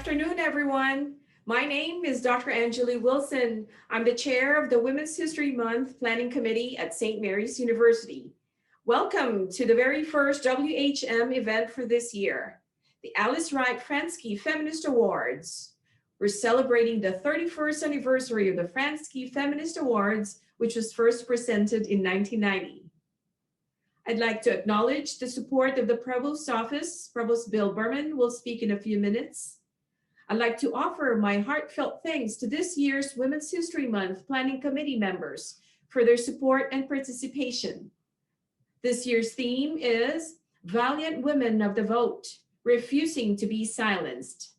afternoon, everyone. My name is Dr. Angela Wilson. I'm the chair of the Women's History Month Planning Committee at St. Mary's University. Welcome to the very first WHM event for this year, the Wright Franzke Feminist Awards. We're celebrating the 31st anniversary of the Franzke Feminist Awards, which was first presented in 1990. I'd like to acknowledge the support of the Provost's office. Provost Bill Berman will speak in a few minutes. I'd like to offer my heartfelt thanks to this year's Women's History Month Planning Committee members for their support and participation. This year's theme is Valiant Women of the Vote, Refusing to be Silenced.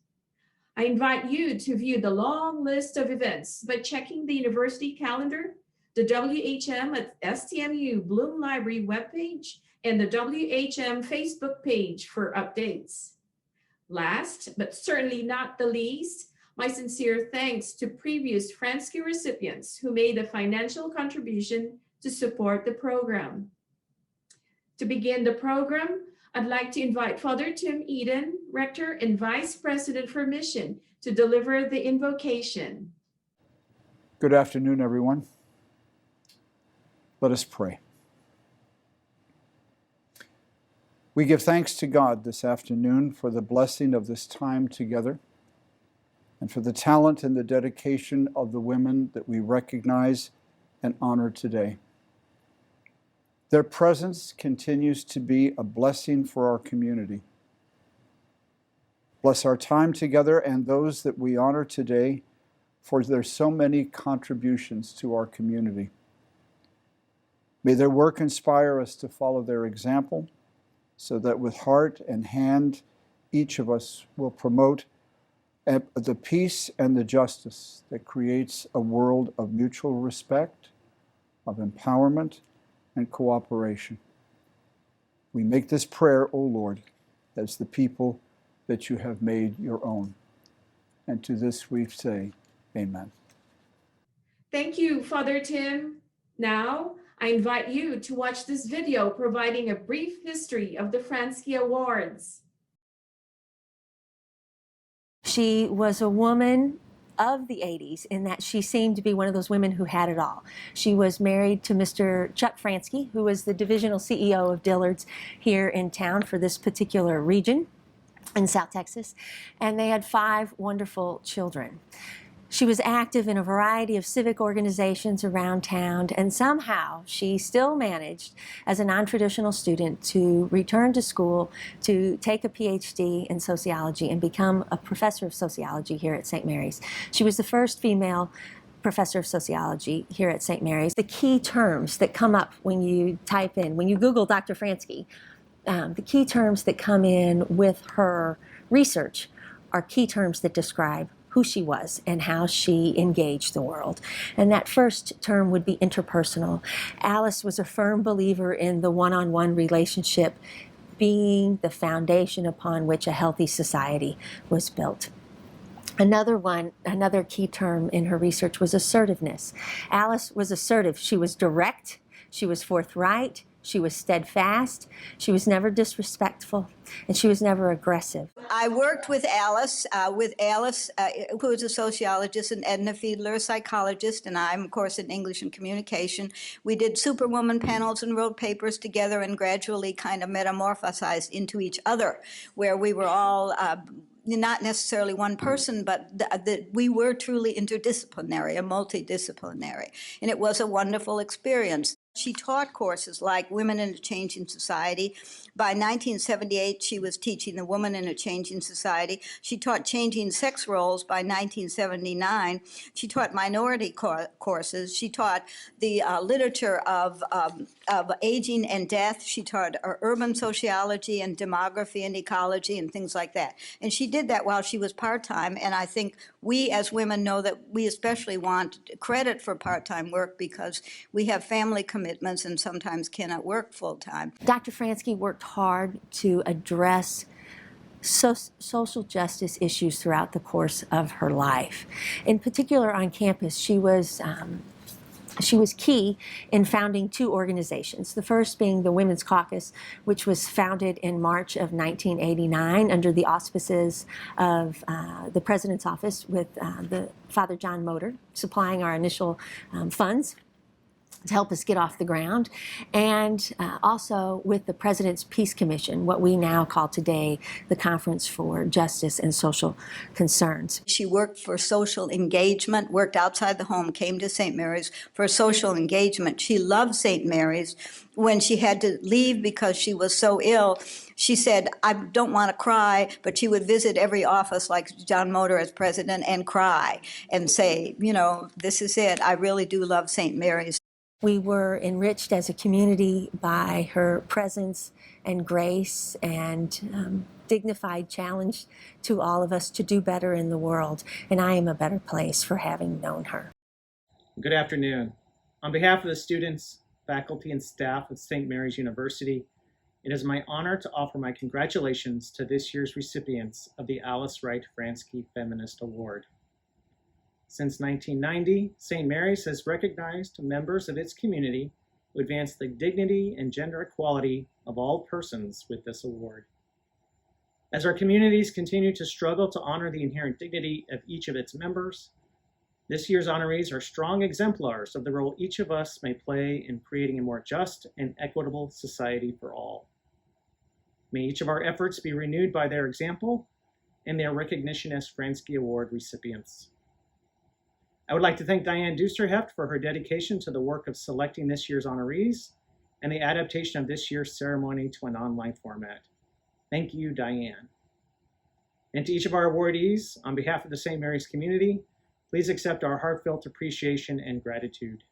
I invite you to view the long list of events by checking the university calendar, the WHM at STMU Bloom Library webpage, and the WHM Facebook page for updates. Last, but certainly not the least, my sincere thanks to previous Fransky recipients who made a financial contribution to support the program. To begin the program, I'd like to invite Father Tim Eden, Rector and Vice President for Mission, to deliver the invocation. Good afternoon, everyone. Let us pray. We give thanks to God this afternoon for the blessing of this time together and for the talent and the dedication of the women that we recognize and honor today. Their presence continues to be a blessing for our community. Bless our time together and those that we honor today, for there's so many contributions to our community. May their work inspire us to follow their example, so that with heart and hand, each of us will promote the peace and the justice that creates a world of mutual respect, of empowerment, and cooperation. We make this prayer, O Lord, as the people that you have made your own. And to this we say, Amen. Thank you, Father Tim. Now, I invite you to watch this video providing a brief history of the Franzke Awards. She was a woman of the 80s in that she seemed to be one of those women who had it all. She was married to Mr. Chuck Fransky, who was the divisional CEO of Dillard's here in town for this particular region in South Texas, and they had 5 wonderful children. She was active in a variety of civic organizations around town, and somehow she still managed, as a non-traditional student, to return to school, to take a PhD in sociology and become a professor of sociology here at St. Mary's. She was the first female professor of sociology here at St. Mary's. The key terms that come up when you type in, when you Google Dr. Fransky, the key terms that come in with her research are key terms that describe who she was and how she engaged the world. And that first term would be interpersonal. Alice was a firm believer in the one-on-one relationship being the foundation upon which a healthy society was built. Another key term in her research was assertiveness. Alice was assertive. She was direct, she was forthright, she was steadfast, she was never disrespectful, and she was never aggressive. I worked with Alice, who is a sociologist, and Edna Fiedler, a psychologist, and I'm, of course, in English and communication. We did superwoman panels and wrote papers together and gradually kind of metamorphosized into each other, where we were all not necessarily one person, but we were truly interdisciplinary and multidisciplinary, and it was a wonderful experience. She taught courses like Women in a Changing Society. By 1978, she was teaching The Woman in a Changing Society. She taught Changing Sex Roles by 1979. She taught minority courses. She taught the literature of aging and death. She taught urban sociology and demography and ecology and things like that. And she did that while she was part-time, and I think we as women know that we especially want credit for part-time work because we have family commitments and sometimes cannot work full-time. Dr. Fransky worked hard to address social justice issues throughout the course of her life. In particular, on campus, she was She was key in founding two organizations, the first being the Women's Caucus, which was founded in March of 1989 under the auspices of the President's office with the Father John Motor supplying our initial funds to help us get off the ground, and also with the President's Peace Commission, what we now call today the Conference for Justice and Social Concerns. She worked for social engagement, worked outside the home, came to St. Mary's for social engagement. She loved St. Mary's. When she had to leave because she was so ill, she said, I don't want to cry, but she would visit every office like John Motor as president and cry and say, you know, this is it. I really do love St. Mary's. We were enriched as a community by her presence and grace and dignified challenge to all of us to do better in the world. And I am a better place for having known her. Good afternoon. On behalf of the students, faculty, and staff of St. Mary's University, it is my honor to offer my congratulations to this year's recipients of the Wright Franzke Feminist Award. Since 1990, St. Mary's has recognized members of its community who advance the dignity and gender equality of all persons with this award. As our communities continue to struggle to honor the inherent dignity of each of its members, this year's honorees are strong exemplars of the role each of us may play in creating a more just and equitable society for all. May each of our efforts be renewed by their example and their recognition as Franzke Award recipients. I would like to thank Diane Dusterheft for her dedication to the work of selecting this year's honorees and the adaptation of this year's ceremony to an online format. Thank you, Diane. And to each of our awardees, on behalf of the St. Mary's community, please accept our heartfelt appreciation and gratitude.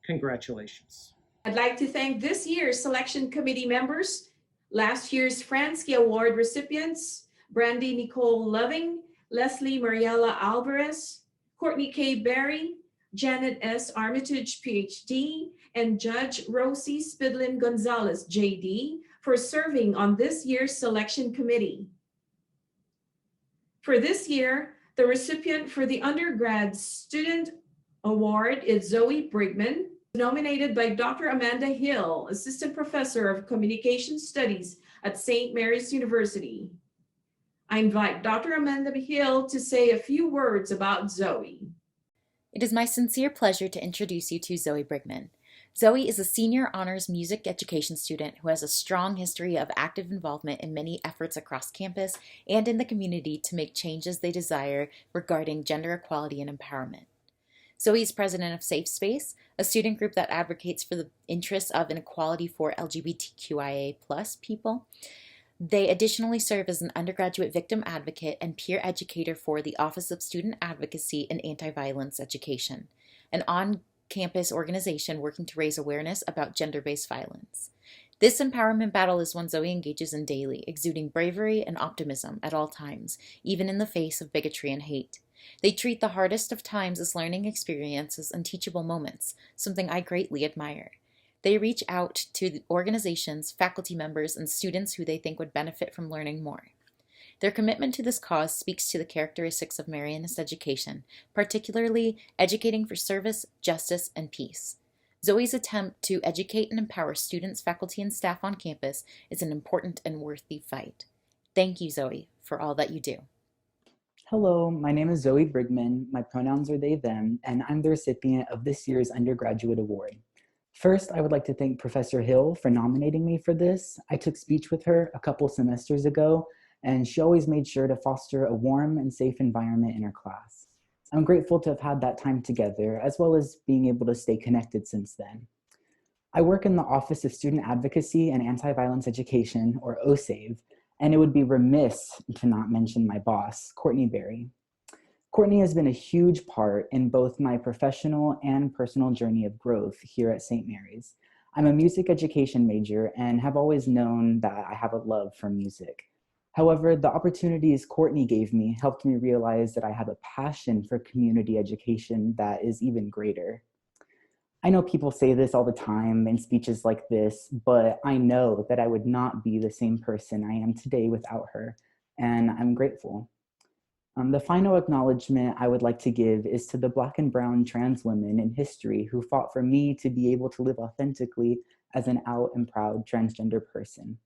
Congratulations. I'd like to thank this year's selection committee members, last year's Franzke Award recipients, Brandy Nicole Loving, Leslie Mariela Alvarez, Courtney K. Berry, Janet S. Armitage, PhD, and Judge Rosie Spidlin Gonzalez, JD, for serving on this year's selection committee. For this year, the recipient for the Undergrad Student Award is Zoe Brigman, nominated by Dr. Amanda Hill, Assistant Professor of Communication Studies at St. Mary's University. I invite Dr. Amanda Hill to say a few words about Zoe. It is my sincere pleasure to introduce you to Zoe Brigman. Zoe is a senior honors music education student who has a strong history of active involvement in many efforts across campus and in the community to make changes they desire regarding gender equality and empowerment. Zoe is president of Safe Space, a student group that advocates for the interests of and equality for LGBTQIA+ people. They additionally serve as an undergraduate victim advocate and peer educator for the Office of Student Advocacy and Anti-Violence Education, an on-campus organization working to raise awareness about gender-based violence. This empowerment battle is one Zoe engages in daily, exuding bravery and optimism at all times, even in the face of bigotry and hate. They treat the hardest of times as learning experiences and teachable moments, something I greatly admire. They reach out to organizations, faculty members, and students who they think would benefit from learning more. Their commitment to this cause speaks to the characteristics of Marianist education, particularly educating for service, justice, and peace. Zoe's attempt to educate and empower students, faculty, and staff on campus is an important and worthy fight. Thank you, Zoe, for all that you do. Hello, my name is Zoe Brigman, my pronouns are they, them, and I'm the recipient of this year's undergraduate award. First, I would like to thank Professor Hill for nominating me for this. I took speech with her a couple semesters ago, and she always made sure to foster a warm and safe environment in her class. I'm grateful to have had that time together, as well as being able to stay connected since then. I work in the Office of Student Advocacy and Anti-Violence Education, or OSAVE, and it would be remiss to not mention my boss, Courtney Berry. Courtney has been a huge part in both my professional and personal journey of growth here at St. Mary's. I'm a music education major and have always known that I have a love for music. However, the opportunities Courtney gave me helped me realize that I have a passion for community education that is even greater. I know people say this all the time in speeches like this, but I know that I would not be the same person I am today without her, and I'm grateful. The final acknowledgement I would like to give is to the Black and brown trans women in history who fought for me to be able to live authentically as an out and proud transgender person.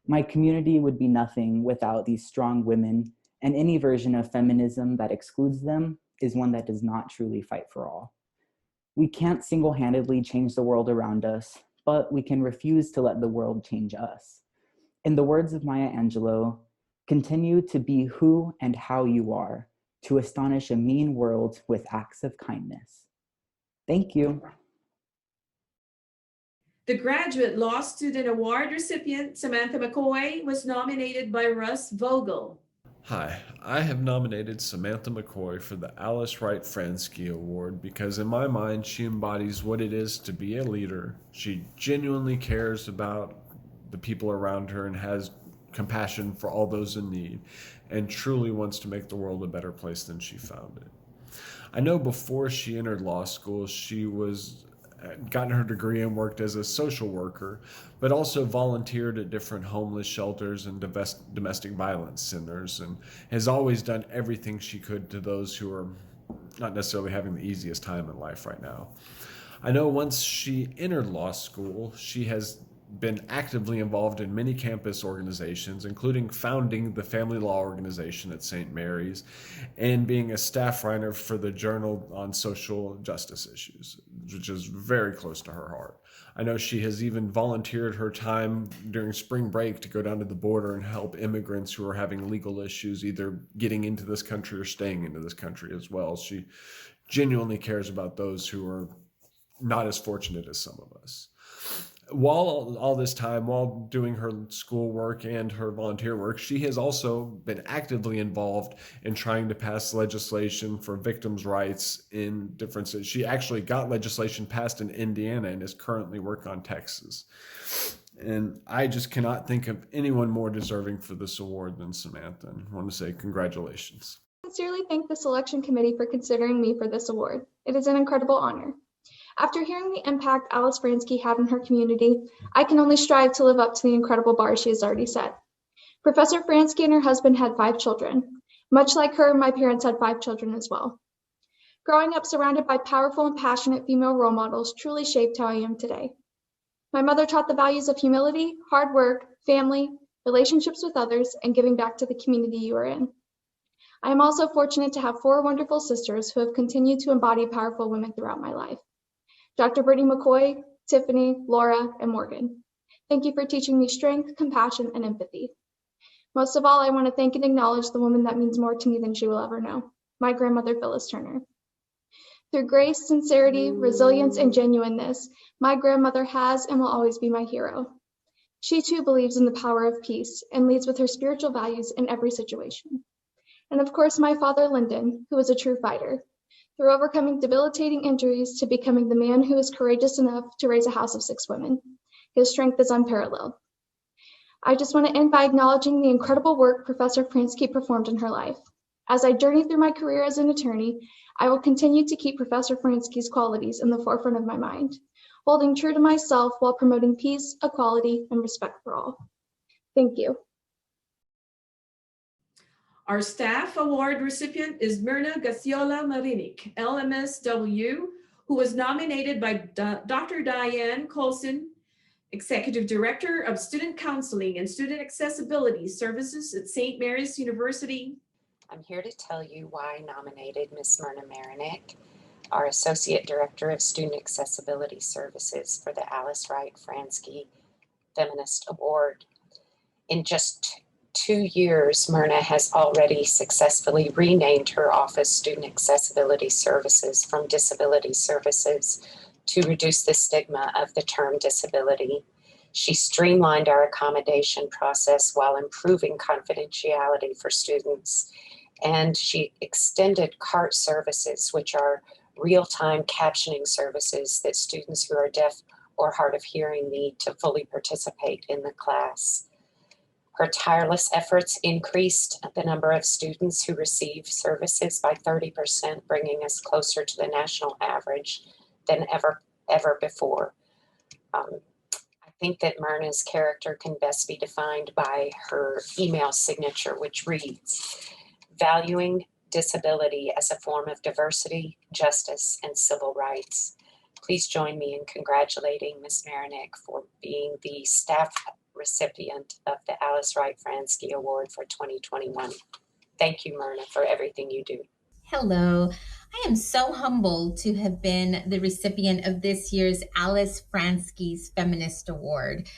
My community would be nothing without these strong women, and any version of feminism that excludes them is one that does not truly fight for all. We can't single-handedly change the world around us, but we can refuse to let the world change us. In the words of Maya Angelou, continue to be who and how you are, to astonish a mean world with acts of kindness. Thank you. The Graduate Law Student Award recipient, Samantha Mccoy, was nominated by Russ Vogel. Hi, I have nominated Samantha Mccoy for the Alice Wright Franzke Award because in my mind she embodies what it is to be a leader. She genuinely cares about the people around her and has compassion for all those in need and truly wants to make the world a better place than she found it. I know before she entered law school she was gotten her degree and worked as a social worker, but also volunteered at different homeless shelters and domestic violence centers, and has always done everything she could to those who are not necessarily having the easiest time in life right now. I know once she entered law school, she has been actively involved in many campus organizations, including founding the Family Law Organization at St. Mary's and being a staff writer for the Journal on Social Justice Issues, which is very close to her heart. I know she has even volunteered her time during spring break to go down to the border and help immigrants who are having legal issues, either getting into this country or staying into this country as well. She genuinely cares about those who are not as fortunate as some of us. While all this time, while doing her schoolwork and her volunteer work, she has also been actively involved in trying to pass legislation for victims' rights in different states. She actually got legislation passed in Indiana and is currently working on Texas. And I just cannot think of anyone more deserving for this award than Samantha. And I want to say congratulations. I sincerely thank the selection committee for considering me for this award. It is an incredible honor. After hearing the impact Alice Fransky had in her community, I can only strive to live up to the incredible bar she has already set. Professor Fransky and her husband had 5 children. Much like her, my parents had 5 children as well. Growing up surrounded by powerful and passionate female role models truly shaped how I am today. My mother taught the values of humility, hard work, family, relationships with others, and giving back to the community you are in. I am also fortunate to have 4 wonderful sisters who have continued to embody powerful women throughout my life. Dr. Brittany McCoy, Tiffany, Laura, and Morgan. Thank you for teaching me strength, compassion, and empathy. Most of all, I want to thank and acknowledge the woman that means more to me than she will ever know, my grandmother, Phyllis Turner. Through grace, sincerity, resilience, and genuineness, my grandmother has and will always be my hero. She too believes in the power of peace and leads with her spiritual values in every situation. And of course, my father, Lyndon, who is a true fighter. Through overcoming debilitating injuries to becoming the man who is courageous enough to raise a house of 6 women. His strength is unparalleled. I just want to end by acknowledging the incredible work Professor Fransky performed in her life. As I journey through my career as an attorney, I will continue to keep Professor Fransky's qualities in the forefront of my mind, holding true to myself while promoting peace, equality, and respect for all. Thank you. Our staff award recipient is Myrna Gaciola Marinik, LMSW, who was nominated by Dr. Diane Colson, Executive Director of Student Counseling and Student Accessibility Services at St. Mary's University. I'm here to tell you why I nominated Ms. Myrna Marinik, our Associate Director of Student Accessibility Services, for the Alice Wright Franzke Feminist Award. In just 2 years, Myrna has already successfully renamed her office Student Accessibility Services from Disability Services to reduce the stigma of the term disability. She streamlined our accommodation process while improving confidentiality for students. And she extended CART services, which are real-time captioning services that students who are deaf or hard of hearing need to fully participate in the class. Her tireless efforts increased the number of students who receive services by 30%, bringing us closer to the national average than ever before. I think that Myrna's character can best be defined by her email signature, which reads, valuing disability as a form of diversity, justice, and civil rights. Please join me in congratulating Ms. Marinick for being the staff recipient of the Alice Wright Franzke Award for 2021. Thank you, Myrna, for everything you do. Hello. I am so humbled to have been the recipient of this year's Alice Franzke Feminist Award.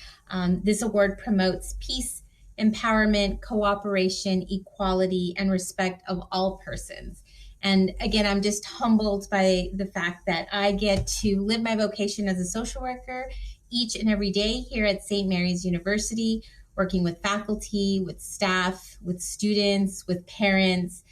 This award promotes peace, empowerment, cooperation, equality, and respect of all persons. And again, I'm just humbled by the fact that I get to live my vocation as a social worker each and every day here at St. Mary's University, working with faculty, with staff, with students, with parents,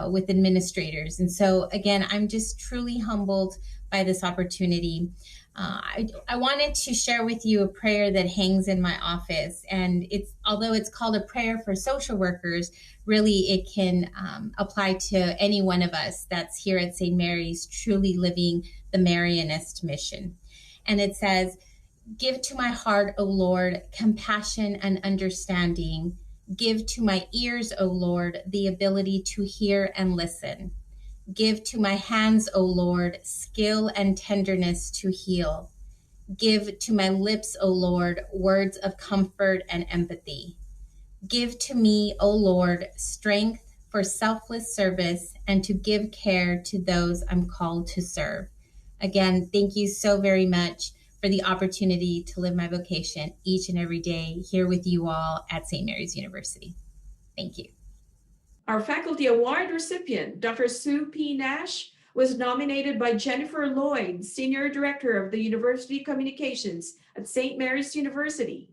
with administrators. And so again, I'm just truly humbled by this opportunity. I wanted to share with you a prayer that hangs in my office, and although it's called a prayer for social workers, really it can apply to any one of us that's here at St. Mary's, truly living the Marianist mission. And it says, "Give to my heart, O Lord, compassion and understanding. Give to my ears, O Lord, the ability to hear and listen. Give to my hands, O Lord, skill and tenderness to heal. Give to my lips, O Lord, words of comfort and empathy. Give to me, O Lord, strength for selfless service and to give care to those I'm called to serve." Again, thank you so very much for the opportunity to live my vocation each and every day here with you all at St. Mary's University. Thank you. Our faculty award recipient, Dr. Sue P. Nash, was nominated by Jennifer Lloyd, Senior Director of the University Communications at St. Mary's University.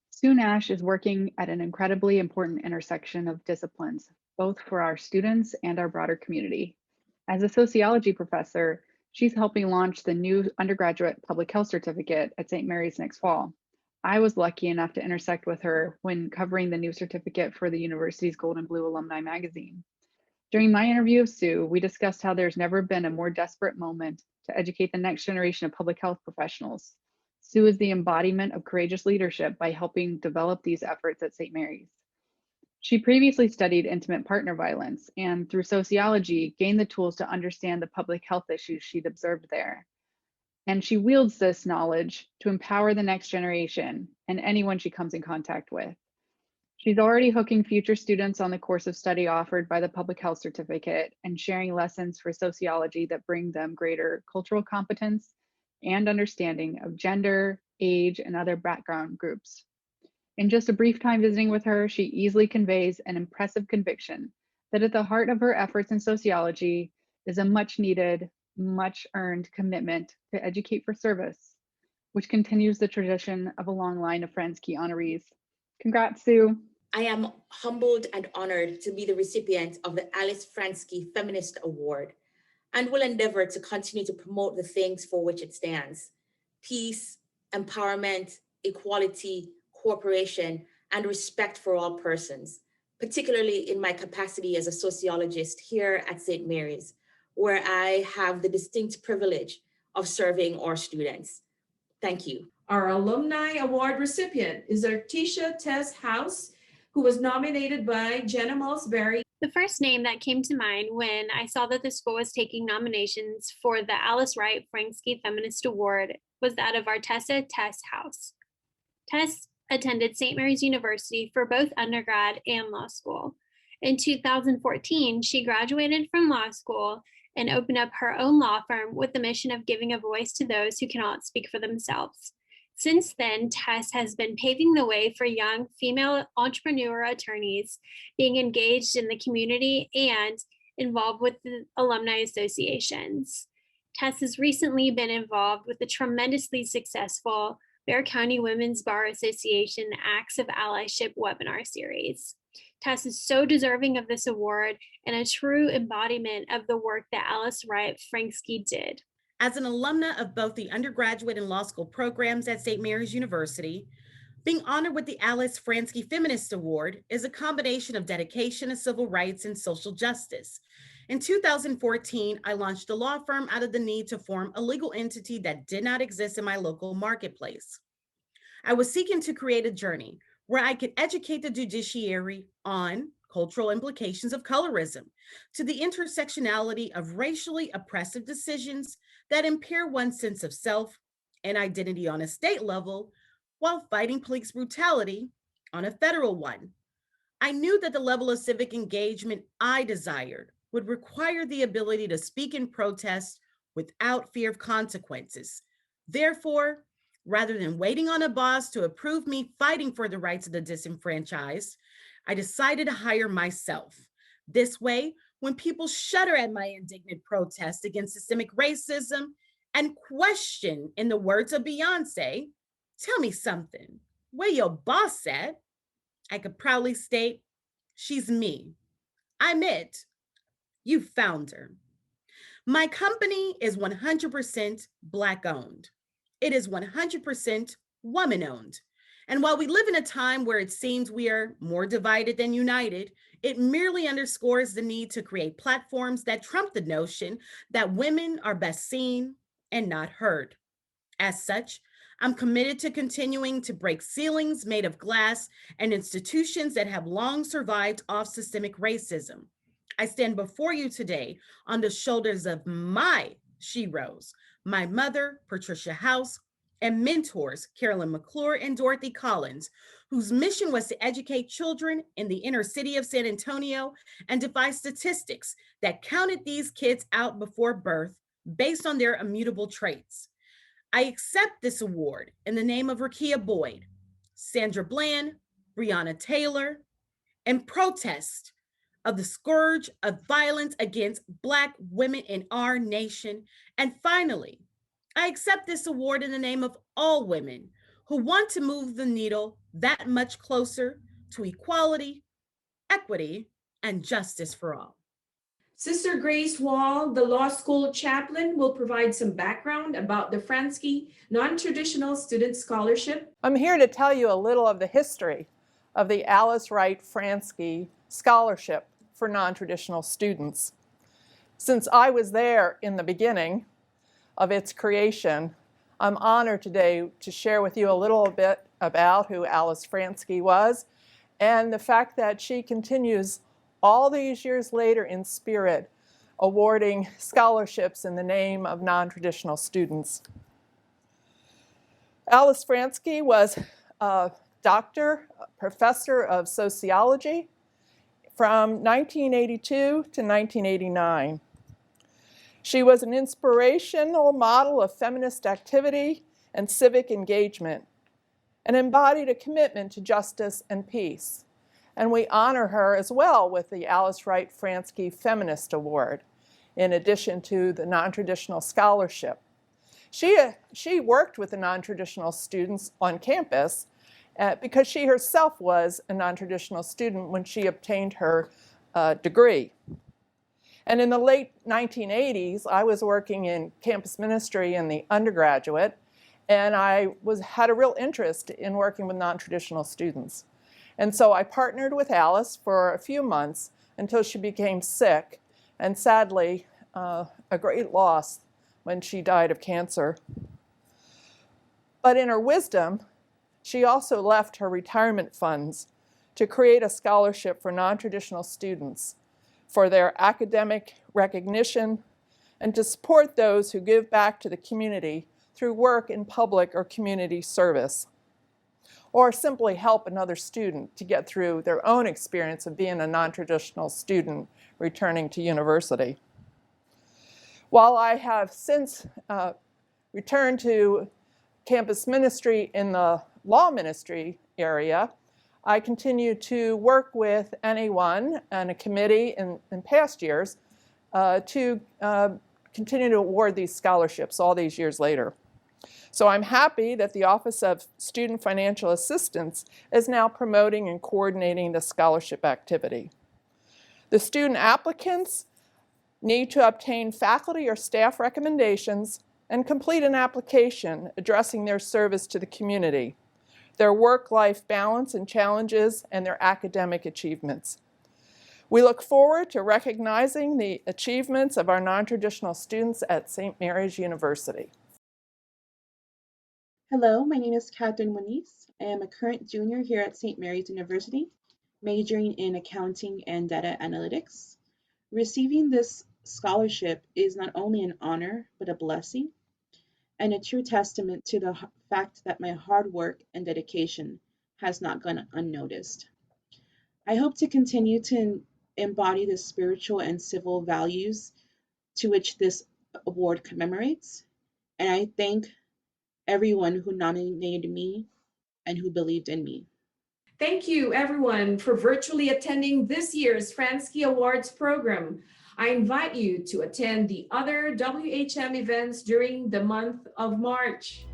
Sue Nash is working at an incredibly important intersection of disciplines, both for our students and our broader community. As a sociology professor, she's helping launch the new undergraduate public health certificate at St. Mary's next fall. I was lucky enough to intersect with her when covering the new certificate for the university's Gold and Blue Alumni magazine. During my interview of Sue, we discussed how there's never been a more desperate moment to educate the next generation of public health professionals. Sue is the embodiment of courageous leadership by helping develop these efforts at St. Mary's. She previously studied intimate partner violence and through sociology gained the tools to understand the public health issues she'd observed there. And she wields this knowledge to empower the next generation and anyone she comes in contact with. She's already hooking future students on the course of study offered by the Public Health Certificate and sharing lessons for sociology that bring them greater cultural competence and understanding of gender, age, and other background groups. In just a brief time visiting with her, she easily conveys an impressive conviction that at the heart of her efforts in sociology is a much needed, much earned commitment to educate for service, which continues the tradition of a long line of Fransky honorees. Congrats, Sue. I am humbled and honored to be the recipient of the Alice Franzke Feminist Award and will endeavor to continue to promote the things for which it stands: peace, empowerment, equality, cooperation, and respect for all persons, particularly in my capacity as a sociologist here at St. Mary's, where I have the distinct privilege of serving our students. Thank you. Our Alumni Award recipient is Artisha Tess House, who was nominated by Jenna Malsberry. The first name that came to mind when I saw that the school was taking nominations for the Alice Wright Franzke Feminist Award was that of Artessa Tess House. Tess attended St. Mary's University for both undergrad and law school. In 2014, she graduated from law school and opened up her own law firm with the mission of giving a voice to those who cannot speak for themselves. Since then, Tess has been paving the way for young female entrepreneur attorneys being engaged in the community and involved with the alumni associations. Tess has recently been involved with the tremendously successful Bexar County Women's Bar Association Acts of Allyship webinar series. Tess is so deserving of this award and a true embodiment of the work that Alice Wright Franzke did. As an alumna of both the undergraduate and law school programs at St. Mary's University, being honored with the Alice Franzke Feminist Award is a combination of dedication to civil rights and social justice. In 2014, I launched a law firm out of the need to form a legal entity that did not exist in my local marketplace. I was seeking to create a journey where I could educate the judiciary on cultural implications of colorism, to the intersectionality of racially oppressive decisions that impair one's sense of self and identity on a state level while fighting police brutality on a federal one. I knew that the level of civic engagement I desired would require the ability to speak in protest without fear of consequences. Therefore, rather than waiting on a boss to approve me fighting for the rights of the disenfranchised, I decided to hire myself. This way, when people shudder at my indignant protest against systemic racism and question, in the words of Beyonce, "Tell me something, where your boss at?" I could proudly state, she's me. I'm it. You found her. My company is 100% Black owned. It is 100% woman owned. And while we live in a time where it seems we are more divided than united, it merely underscores the need to create platforms that trump the notion that women are best seen and not heard. As such, I'm committed to continuing to break ceilings made of glass and institutions that have long survived off systemic racism. I stand before you today on the shoulders of my sheroes, my mother, Patricia House, and mentors, Carolyn McClure and Dorothy Collins, whose mission was to educate children in the inner city of San Antonio and defy statistics that counted these kids out before birth based on their immutable traits. I accept this award in the name of Rakia Boyd, Sandra Bland, Breonna Taylor, in protest of the scourge of violence against Black women in our nation. And finally, I accept this award in the name of all women who want to move the needle that much closer to equality, equity, and justice for all. Sister Grace Wall, the law school chaplain, will provide some background about the Fransky Non-Traditional Student Scholarship. I'm here to tell you a little of the history of the Alice Wright Franzke Scholarship for non-traditional students. Since I was there in the beginning of its creation, I'm honored today to share with you a little bit about who Alice Franzke was and the fact that she continues all these years later in spirit, awarding scholarships in the name of non-traditional students. Alice Franzke was a doctor, professor of sociology from 1982 to 1989. She was an inspirational model of feminist activity and civic engagement and embodied a commitment to justice and peace. And we honor her as well with the Alice Wright Franzke Feminist Award, in addition to the non-traditional scholarship. She worked with the non-traditional students on campus because she herself was a non-traditional student when she obtained her degree. And in the late 1980s, I was working in campus ministry in the undergraduate, and I had a real interest in working with non-traditional students. And so I partnered with Alice for a few months until she became sick, and sadly, a great loss when she died of cancer. But in her wisdom, she also left her retirement funds to create a scholarship for non-traditional students for their academic recognition and to support those who give back to the community through work in public or community service, or simply help another student to get through their own experience of being a non-traditional student returning to university. While I have since returned to campus ministry in the law ministry area, I continue to work with NA1 and a committee in past years to continue to award these scholarships all these years later. So I'm happy that the Office of Student Financial Assistance is now promoting and coordinating the scholarship activity. The student applicants need to obtain faculty or staff recommendations and complete an application addressing their service to the community, their work-life balance and challenges, and their academic achievements. We look forward to recognizing the achievements of our non-traditional students at St. Mary's University. Hello, my name is Catherine Winice. I am a current junior here at St. Mary's University. majoring in accounting and data analytics. Receiving this scholarship is not only an honor, but a blessing and a true testament to the fact that my hard work and dedication has not gone unnoticed. I hope to continue to embody the spiritual and civil values to which this award commemorates, and I thank everyone who nominated me and who believed in me. Thank you, everyone, for virtually attending this year's Fransky Awards program. I invite you to attend the other WHM events during the month of March.